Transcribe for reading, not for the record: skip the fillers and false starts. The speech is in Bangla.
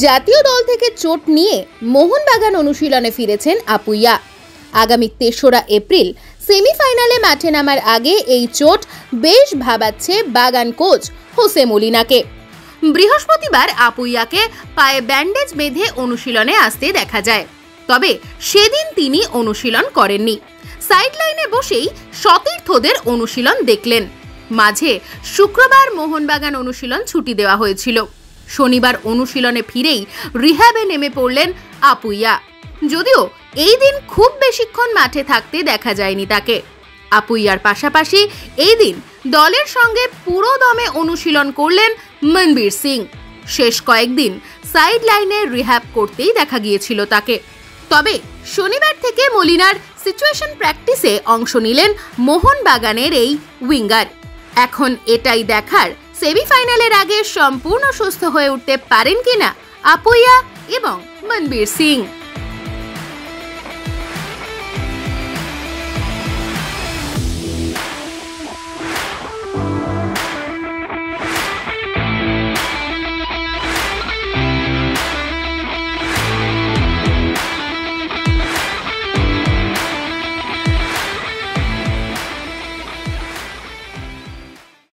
জাতীয় দল থেকে চোট নিয়ে মোহনবাগান অনুশীলনে ফিরেছেন আপুইয়া। আগামী ৩রা এপ্রিল সেমিফাইনালে মাঠে নামার আগে এই চোট বেশ ভাবাচ্ছে বাগান কোচ হোসে মলিনাকে। বৃহস্পতিবার আপুইয়াকে পায়ে ব্যান্ডেজ বেঁধে অনুশীলনে আসতে দেখা যায়, তবে সেদিন তিনি অনুশীলন করেননি। সাইডলাইনে বসেই সতীর্থদের অনুশীলন দেখলেন। মাঝে শুক্রবার মোহনবাগান অনুশীলন ছুটি দেওয়া হয়েছিল। শনিবার অনুশীলনে ফিরেই রিহ্যাবে নেমে পড়লেন আপুইয়া, যদিও এই দিন খুব বেশিক্ষণ মাঠে থাকতে দেখা যায়নি তাকে। আপুইয়ার পাশাপাশি এই দিন দলের সঙ্গে পুরো দমে অনুশীলন করলেন মনবীর সিং। শেষ কয়েকদিন সাইড লাইনে রিহ্যাব করতেই দেখা গিয়েছিল তাকে। তবে শনিবার থেকে মলিনার সিচুয়েশন প্র্যাকটিসে অংশ নিলেন মোহনবাগানের এই উইঙ্গার। এখন এটাই দেখার সেমিফাইনালের আগে সম্পূর্ণ সুস্থ হয়ে উঠতে পারেন কিনা আপুইয়া এবং মনবীর সিং।